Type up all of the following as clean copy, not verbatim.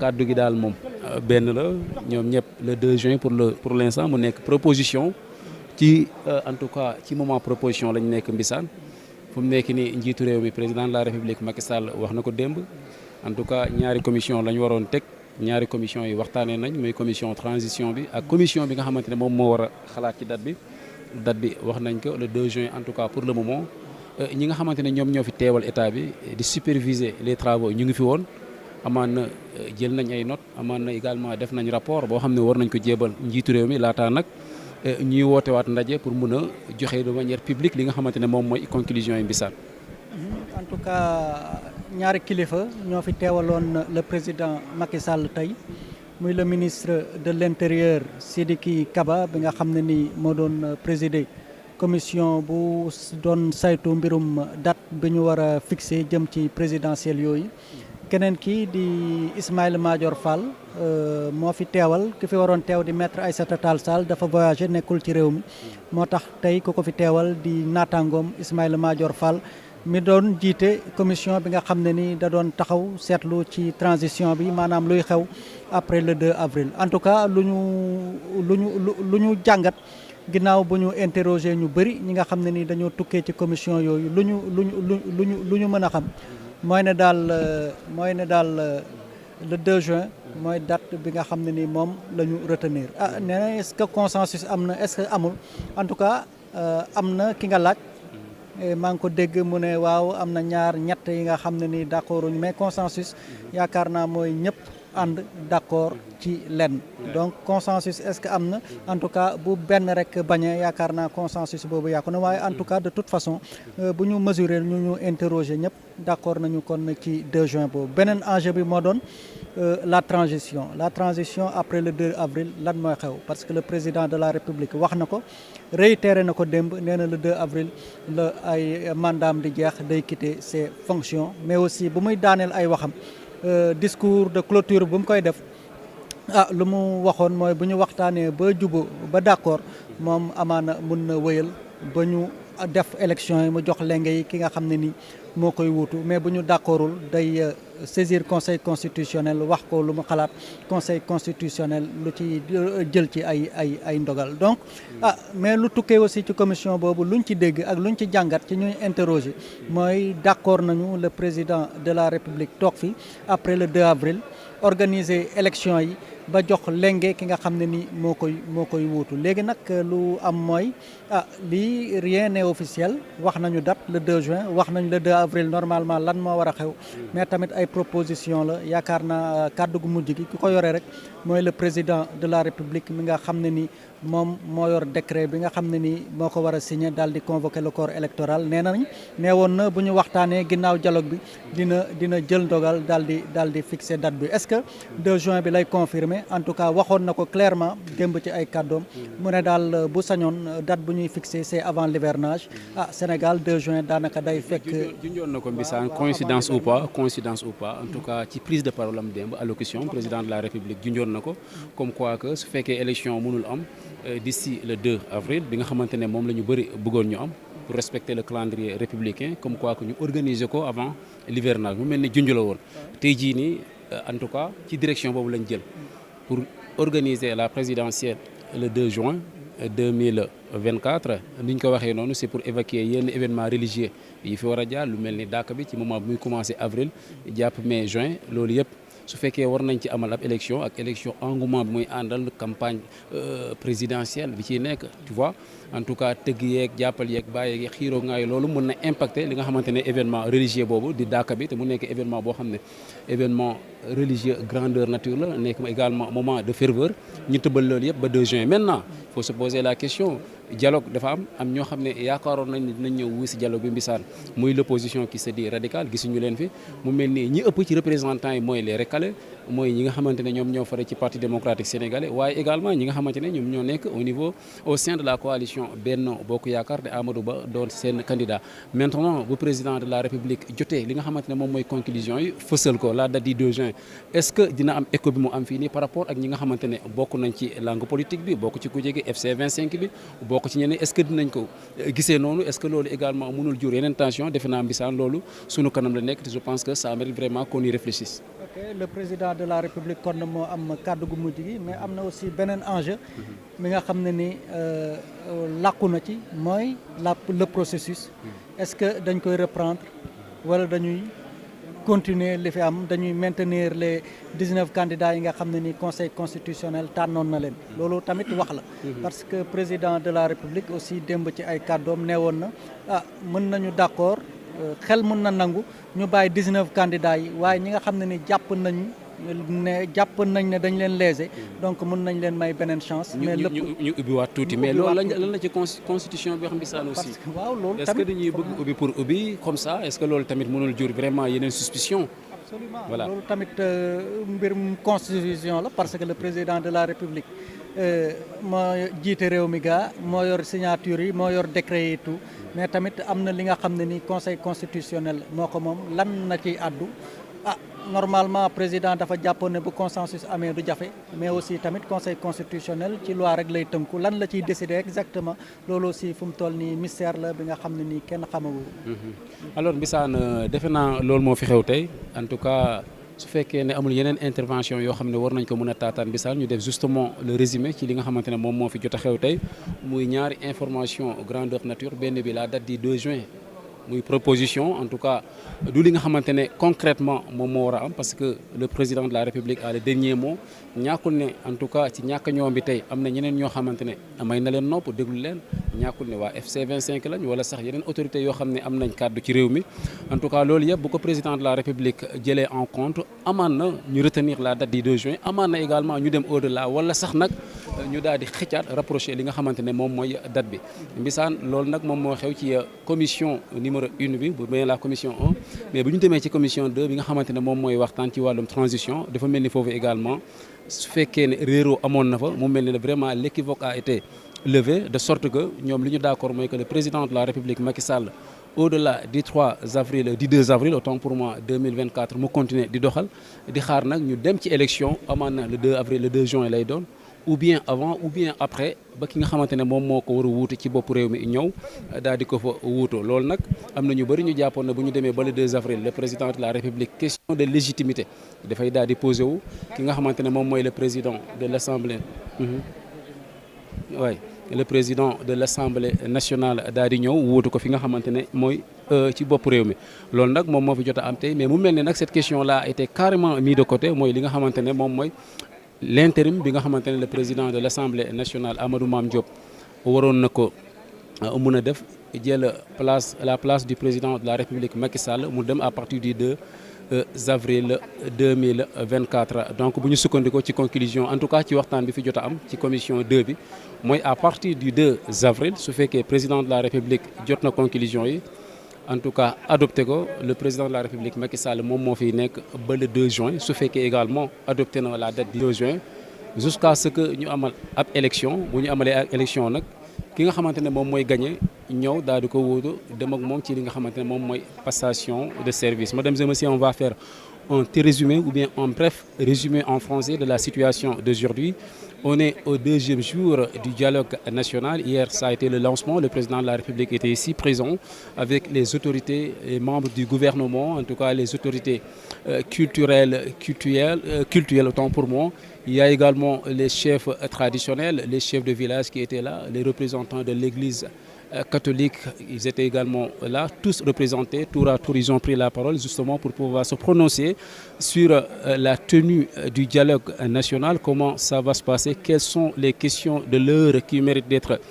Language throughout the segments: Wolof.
kàddu gi daal moom benn la ñoom ñëpp le 2 juin pour l'instant mu nekk proposition ci en tout cas ci moment proposition lañ nekk Mbissane fu mu nekk nii njiitu réew mi président de la république Macky Sall wax na ko démb en tout cas ñaari commission lañ waroon teg ñaari commission yi waxtaanee nañ muy commission transition bi ak commission bi nga xamante ne moom moo war a xalaat ci date bi wax nañ ko le 2 juin en tout cas pour le moment ñi nga xamante ne ñoom ñoo fi teewal état bi di superviser les travaux ñu ngi fi woon amaan na jël nañ ay notes amaan na également def nañ rapport boo xam ne war nañ ko jébal njiitu réew mi laataa nag ñuy woote waat ndaje pour mun a joxe de manière publique li nga xamante ne moom mooy conclusion yi Mbissane. En tout cas ñaari kilifa ñoo fi teewaloon le président Macky Sall tey muy le ministre de l'intérieur Sidiki Kaba bi nga xam ne ni moo doon présider commission bu doon saytu mbirum date bi ñu war a fixé jëm ci présidentielle yooyu. keneen kii di Ismaïla Madior Fall moo fi teewal ki fi waroon teew di maître Aïssata Tall Sall dafa voyagé nekkul ci réew mi moo tax tey ku ko fi teewal di naataangoom Ismaïla Madior Fall mi doon jiite commission bi nga xam ne ni da doon taxaw seetlu ci transition bi maanaam luy xew après le 2 avril en tout cas lu ñu jàngat ginnaaw bu ñu interroger ñu bëri ñi nga xam ne ni dañoo tukkee ci commission yooyu lu ñu mën a xam mooy ne daal le 2 juin mooy date bi nga xam ne ni moom la ñu retenir nee na est-ce que consensus am na est-ce que amul en tout cas am na ki nga laaj maa ngi ko dégg mu ne waaw am na ñett yi nga xam ne ni d'accord uñu mais consensus yaakaar naa mooy ñëpp ànd d'accord ci lenn donc consensus est-ce que am na en tout cas bu benn rek bañee yaakaar naa consensus boobu yàqu na waaye en tout cas de toute façon bu ñu mesurer ñu interroger ñëpp d'accord nañu kon ci 2 juin boobu beneen enjeu bi moo doon la transition après le 2 avril lan mooy xew parce que le président de la république wax na ko réitéré na ko démb nee na le 2 avril la ay mandaam di jeex day quitter ses fonctions mais aussi bu muy daaneel ay waxam discours de clôture bu mu koy def lu mu waxoon mooy bu ñu waxtaanee ba jubóo ba d'accord moom amaana mun na wëyal ba ñu def élection yi mu jox lenge yi ki nga xam ne ni moo koy wuutu mais bu ñu d'accordul day saisir conseil constitutionnel wax ko lu mu xalaat conseil constitutionnel lu ci jël ci ay ndogal donc mais lu tukkee aussi ci commission boobu luñ ci dégg ak luñ ci jàngat ci ñuy interroger mooy d'accord nañu le président de la république toog fi après le 2 avril organiser élection yi ba jox lenge ki nga xam ne ni moo koy wuutu léegi nag lu am mooy lii rien n'est officiel wax nañu date le 2 juin wax nañu le 2 avril normalement lan moo war a xew mais tamit ay proposition la yaakaar naa kàddu gu mujj gi ku ko yore rek mooy le président de la république mi nga xam ne ni moom moo yor décret bi nga xam ne ni moo ko war a signer daal di convoquer le corps électoral nee woon na bu ñu waxtaanee ginnaaw dialogue bi dina jël ndogal daal di fixer date bi est-ce que 2 juin bi lay confirmer en tout cas waxoon na ko clairement démb ci ay kàddoom mu ne daal bu sañoon date bu ñuy fixer c'est avant l'hivernage Sénégal 2 juin daanaka day fekk. junjoon na ko Mbissane coïncidence ou pas en tout cas ci prise de parole am démb allocution président de la république junjoon na ko comme quoi que su fekkee élection mënul am d'ici le 2 avril bi nga xamante ne moom la ñu bëri bëggoon ñu am pour respecter le calendrier républicain comme quoi que ñu organiser ko avant l'hivernage mu mel ni junj la woon tey jii nii en tout cas ci direction boobu lañ jël pour organiser la présidentielle le 2 juin 2024 ni ñu ko waxee noonu c'est pour évacuer yenn événements religieux yi fi war a jaar lu mel ni dàkk bi ci moment bi muy commencer avril jàpp mai juin loolu yëpp su fekkee war nañ ci amal ab élection ak élection engouement bi muy àndal campagne présidentielle bi ciy nekk tu vois en tout cas tëgg yeeg jàppal yeeg bàyyi yeeg xiiroo ngaay loolu mën na impacter li nga xamante ne événement religieux boobu di dàkk bi te mu nekk événement boo xam ne événement religieux grandeur nature la nekk également moment de ferveur ñu tëbal loolu yëpp ba 2 juin maintenant il faut se poser la question dialogue dafa am ñoo xam ne yaakaaroon nañ ne dinañ ñëw wuy si dialogue bi Mbissane muy l'opposition qui se dit radicale gisuñu leen fi mu mel ni ñi ëpp ci représentants yi mooy les recalés mooy ñi nga xamante ne ñoom ñoo fare ci parti démocratique sénégalais waaye également ñi nga xamante ne ñoom ñoo nekk au sein de la coalition Benno Bokk Yaakaar te Amadou Ba doon seen candidat maintenant bu président de la République jotee li nga xamante ne moom mooy conclusion yi fësal ko la date du 2 juin est-ce que dina am écho bi mu am fii nii par rapport ak ñi nga xamante ne bokk nañ ci langue politique bi bokk ci kujje gi FC 25 bi bokk ci ñeneen est-ce que dinañ ko gisee noonu est-ce que loolu également mënul jur yeneen tension defe naa Mbissane loolu sunu kanam la nekk te je pense que ça mérite vraiment qu'on y réfléchisse. Ok, le président de la République kon moo am kàddu gu mujj gi mais am na aussi beneen enjeu mi nga xam ne ni làqu na ci mooy le processus est-ce que dañ koy reprendre wala dañuy continuer li fi am dañuy maintenir les 19 candidats yi nga xam ne ni conseil constitutionnel tànnoon na leen loolu tamit wax la parce que président de la République aussi démb ci ay kàddoom nee woon na mën nañu d'accord xel mën na nangu ñu bàyyi 19 candidats yi waaye ñi nga xam ne ni jàpp nañ ne dañ leen léser donc mën nañ leen may beneen chance. mais lépp ñu ubbiwaat tuuti mais loolu lan la ci constitution bi xam bisaan aussi. parce que waaw loolu est-ce que dañuy bëgg ubbi pour ubbi comme ça est-ce que loolu tamit mënul jur vraiment yeneen suspicion. absolument voilà loolu tamit mbirum constitution la parce que le président de la République moo jiite réew mi gaa moo yor signature yi moo yor décret yi tout mais tamit am na li nga xam ne ni conseil constitutionnel moo ko moom lan na ciy àddu normalement président dafa jàppoon ne bu consensus amee du jafe mais aussi tamit conseil constitutionnel ci loi rek lay tënku lan la ciy décider exactement loolu aussi fu mu toll nii mystère la bi nga xam ne nii kenn xamagu. alors Mbissane defe naa loolu moo fi xew tey en tout cas su fekkee ne amul yeneen intervention yoo xam ne war nañ ko mën a taataan Mbissane ñu def justement le résumé ci li nga xamante ne moom moo fi jot a xew tey muy ñaari information grandeur nature benn bi la date du 2 juin. muy proposition en tout cas du li nga xamante ne concrètement moom moo war a am parce que le président de la République a le dernier mot ñàkkul ne en tout cas ci ñàkk ñoom bi tey am na ñeneen ñoo xamante ne may na leen nopp déglu leen ñàkkul ne waa FC 25 lañ wala sax yeneen autorités yoo xam ne am nañ kàddu ci réew mi en tout cas loolu yëpp bu ko président de la République jëlee en compte amaan na ñu retenir la date du 2 juin amaan na également ñu dem au-delà wala sax nag ñu daal di xëccaat rapproché li nga xamante ne moom mooy date bi Mbissane loolu nag moom moo xew ci commission numéro 1 bi bu mel la commission 1 mais bu ñu demee ci commission 2 bi nga xamante ne moom mooy waxtaan ci wàllum transition dafa mel ni foofu également su fekkee ne réeroo amoon na fa mu mel ni vraiment l'équivoque a été levé de sorte que ñoom li ñu d'accord mooy que le président de la République Macky Sall au-delà du 3 avril du 2 avril autant pour moi 2024 mu continuer di doxal di xaar nag ñu dem ci élection amaan na le 2 avril le 2 juin lay doon ou bien avant ou bien après ba ki nga xamante ne moom moo ko war a wuutu ci bopp réew mi ñëw daal di ko fa wuutu loolu nag am na ñu bëri ñu jàppoon ne bu ñu demee ba le 2 avril le président de la République question de légitimité dafay daal di posé wu ki nga xamante ne moom mooy le président de l'Assemblée oui le président de l'Assemblée nationale daal di ñëw wuutu ko fi nga xamante ne mooy ci bopp réew mi loolu nag moom moo fi jot a am tey mais mu mel ne nag cette question là a été carrément mise de côté mooy li nga xamante ne moom mooy l'intérim bi nga xamante ne le président de l'Assemblée nationale Amadou Mame Diop waroon na ko mun a def jël la place du président de la République Macky Sall mu dem à partir du 2 avril 2024 donc bu ñu sukkandikoo ci conclusion en tout cas ci waxtaan bi fi jot a am ci commission 2 bi mooy à partir du 2 avril su fekkee président de la République jot na conclusion yi en tout cas adopté ko le président de la République Macky Sall moom moo fiy nekk ba le 2 juin su fekkee également adopté na la date du 2 juin jusqu'à ce que ñu amal ab élection bu ñu amalee ak élection nag ki nga xamante ne moom mooy gagné ñëw daal di ko wóotu dem ak moom ci li nga xamante ne moom mooy passation de service. Mesdames et messieurs, on va faire un petit résumé ou bien un bref résumé en français de la situation d'aujourd'hui. On est au 2e jour du dialogue national. Hier, ça a été le lancement. Le président de la République était ici présent avec les autorités et membres du gouvernement, en tout cas les autorités culturelles, autant pour moi. Il y a également les chefs traditionnels, les chefs de village qui étaient là, les représentants de l'église catholique, ils étaient également là, tous représentés, tour à tour, ils ont pris la parole justement pour pouvoir se prononcer sur la tenue du dialogue national, comment ça va se passer, quelles sont les questions de l'heure qui méritent d'être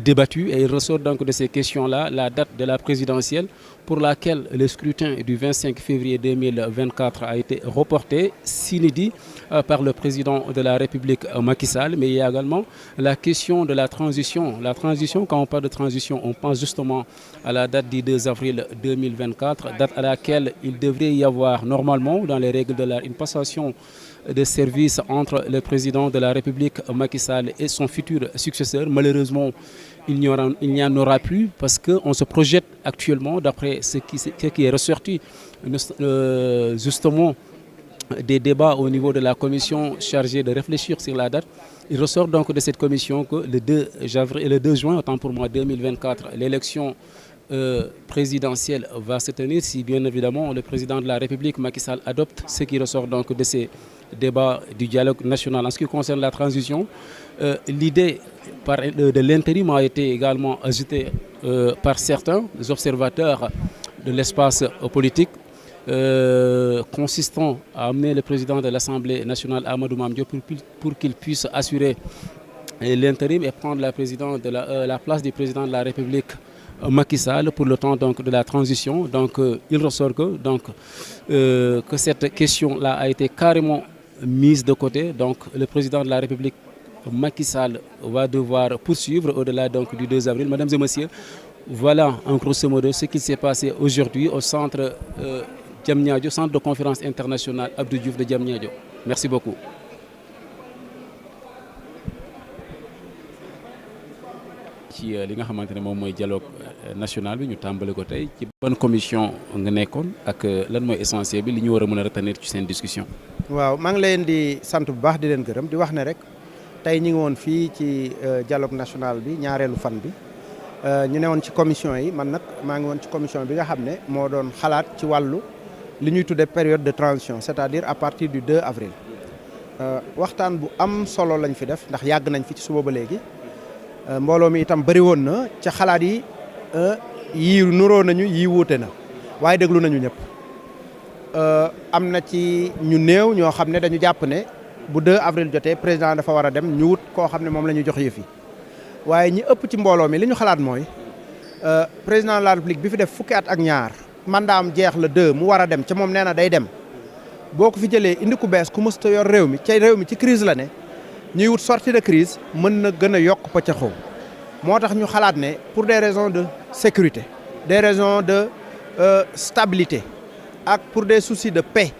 débattues. Et il ressort donc de ces questions-là la date de la présidentielle pour laquelle le scrutin du 25 février 2024 a été reporté, s'inédit par le président de la République Macky Sall. Mais il y a également la question de la transition. La transition, quand on parle de transition, on pense justement à la date du 2 avril 2024, date à laquelle il devrait y avoir normalement, dans les règles de l'art, une passation de service entre le président de la République Macky Sall et son futur successeur. Malheureusement, il n'y en aura plus parce qu'on se projette actuellement, d'après ce qui est ressorti justement des débats au niveau de la commission chargée de réfléchir sur la date. Il ressort donc de cette commission que le 2 juin, autant pour moi 2024, l'élection présidentielle va se tenir si bien évidemment le président de la République Macky Sall adopte ce qui ressort donc de ces débats du dialogue national. En ce qui concerne la transition, l'idée de l'intérim a été également ajoutée par certains observateurs de l'espace politique, consistant à amener le président de l'Assemblée nationale Amadou Mame Diop pour qu'il puisse assurer l'intérim et prendre la place du président de la République Macky Sall pour le temps donc de la transition. Donc il ressort que cette question-là a été carrément mise de côté. Donc le président de la République Macky Sall va devoir poursuivre au-delà donc du 2 avril. Mesdames et messieurs, voilà en grosso modo ce qui s'est passé aujourd'hui au centre Diamniadio, centre de conférence internationale Abdou Diouf de Diamniadio. Merci beaucoup. ci li nga xamante ne moom mooy dialogue national bi ñu tàmbali ko tey ci ban commission nga nekkoon ak lan mooy essentiel bi li ñu war a mën a retenir ci seen discussion. waaw maa ngi leen di sant bu baax di leen gërëm di wax ne rek tey ñu ngi woon fii ci dialogue national bi ñaareelu fan bi ñu ne woon ci commission yi man nag maa ngi woon ci commission bi nga xam ne moo doon xalaat ci wàllu li ñuy tuddee période de transition c'est-à-dire à partir du 2 avril waxtaan bu am solo lañ fi def ndax yàgg nañ fi ci suba ba léegi. mbooloo mi itam bëri woon na ca xalaat yi yii nuroo nañu yii wuute na waaye déglu nañu ñëpp am na ci ñu néew ñoo xam ne dañu jàpp ne bu 2 avril jotee président dafa war a dem ñu wut koo xam ne moom la ñu jox yëf yi waaye ñi ëpp ci mbooloo mi li ñu xalaat mooy président de la république bi fi def fukki at ak ñaar mandaam jeex la 2 mu war a dem ca moom nee na day dem boo ko fi jëlee indi ku bees ku mësta yor réew mi ca réew mi ci crise la ne ñuy wut sortie de crise mën na gën a yokk pëccaxoo moo tax ñu xalaat ne pour des raisons de sécurité des raisons de stabilité ak pour des soucis de paix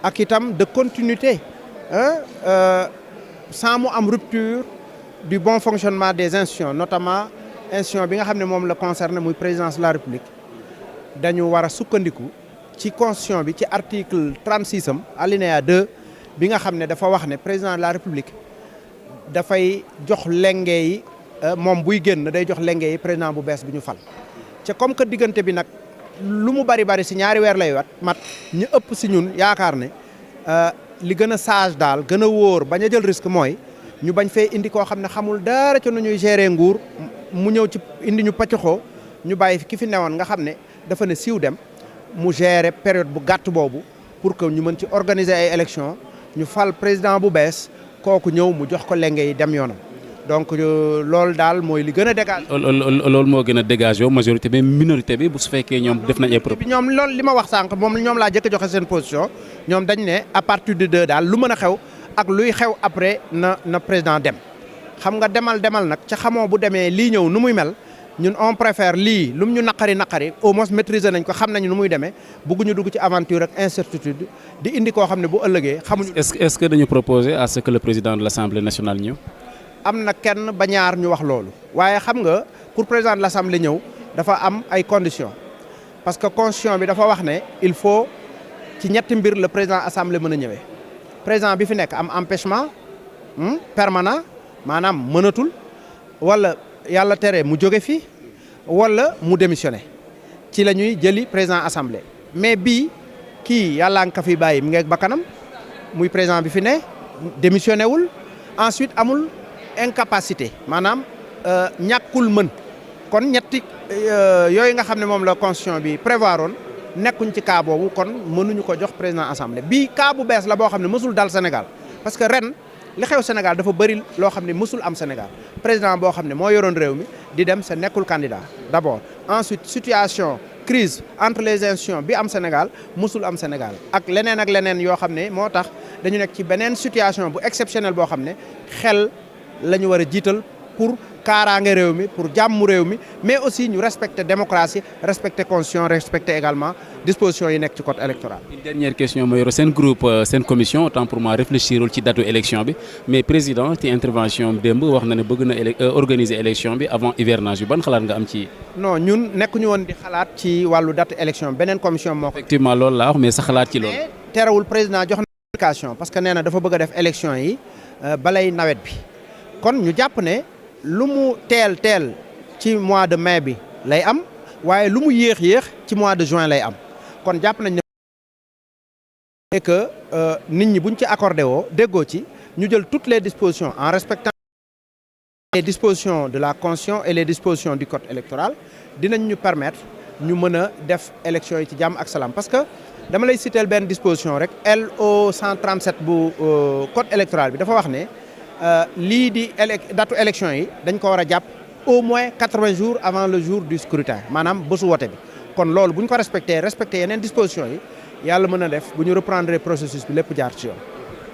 ak itam de continuité sans mu am rupture du bon fonctionnement des institutions notamment institution bi nga xam ne moom la concerné muy présidence de la république dañu war a sukkandiku ci constitution bi ci article 36 am alinéa 2 bi nga xam ne dafa wax ne président de la république dafay jox lenge yi moom buy génn day jox lenge yi président bu bees bi ñu fal ca comme que diggante bi nag lu mu bari si ñaari weer lay mat ñu ëpp si ñun yaakaar ne li gën a sage daal gën a wóor bañ a jël risque mooy ñu bañ fee indi koo xam ne xamul dara ca nu ñuy gérer nguur mu ñëw ci indi ñu paccaxoo ñu bàyyi ki fi newoon nga xam ne dafa ne siiw dem mu gérer période bu gàtt boobu pour que ñu mën ci organiser ay élections ñu fal président bu bees kooku ñëw mu jox ko lenge yi dem yoonam donc loolu daal mooy li gën a dégagé. loolu moo gën a dégagé majorité bi minorité bi bu su fekkee ñoom def nañ ay preuve. ñoom loolu li ma wax sànq moom ñoom laa jëkk a joxe seen position ñoom dañ ne à partir de 2 daal lu mën a xew ak luy xew après na président dem xam nga demal nag ca xamoo bu demee lii ñëw nu muy mel ñun on préfère lii lum ñu naqari au moins maîtriser nañ ko xam nañu nu muy demee bëgguñu dugg ci aventure ak incertitude di indi koo xam ne bu ëllëgee xamuñu. est-ce que dañu proposer à ce que le président de l'Assemblée nationale ñëw. am na kenn ba ñaar ñu wax loolu waaye xam nga pour président de l'Assemblée ñëw dafa am ay conditions parce que constitution bi dafa wax ne il faut ci ñetti mbir le président assemblée mën a ñëwee président bi fi nekk am empêchement permanent maanaam mënatul wala yàlla tere mu jóge fi wala mu démissionné ci la ñuy jëli président assemblée mais bii kii yàllaa nga ko fi bàyyi mi ngeeg bakkanam muy président bi fi ne démissionné wul ensuite amul incapacité maanaam ñàkkul mën kon ñetti yooyu nga xam ne moom la constitution bi prévoir oon nekkuñ ci cas boobu kon mënuñu ko jox président assemblée bii cas bu bees la boo xam ne mësul dal Sénégal parce que ren li xew Sénégal dafa bëri loo xam ne mësul am Sénégal président boo xam ne moo yoroon réew mi di dem sa nekkul candidat d'abord ensuite situation crise entre les institutions bi am Sénégal mësul am Sénégal ak leneen yoo xam ne moo tax dañu nekk ci beneen situation bu exceptionnelle boo xam ne xel la ñu war a jiital pour kaaraange réew mi pour jàmm réew mi mais aussi ñu respecter démocratie respecter constitution respecter également dispositions yi nekk ci code électoral. une dernière question ma yoro seen groupe seen commission autant pour moi réfléchirul ci datu élection bi mais président ci intervention démb wax na ne bëgg na organiser élection bi avant hivernage bi ban xalaat nga am ci. non ñun nekkuñu woon di xalaat ci wàllu date élection beneen commission moo ko. effectivement loolu laa wax mais sa xalaat ci loolu. mais terewul président jox na indication parce que nee na dafa bëgg a def élection yi balay nawet bi kon ñu jàpp ne. lu mu teel ci mois de mai bi lay am waaye lu mu yéex ci mois de juin lay am kon jàpp nañ ne et que nit ñi buñ ci accordé woo déggoo ci ñu jël toutes les dispositions en respectant les dispositions de la Constitution et les dispositions du code électoral dinañ ñu permettre ñu mën a def élection yi ci jàmm ak salaam parce que dama lay citer benn disposition rek LO 137 bu code électoral bi dafa wax ne lii di datu élection yi dañ ko war a jàpp au moins 80 jours avant le jour du scrutin maanaam bésu wote bi kon loolu bu ñu ko respecté yeneen dispositions yi yàlla mën a def bu ñu reprendre processus bi lépp jaar ci yoon.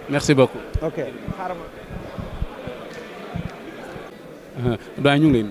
merci beaucoup. ok. Ibrahima ñu ngi lay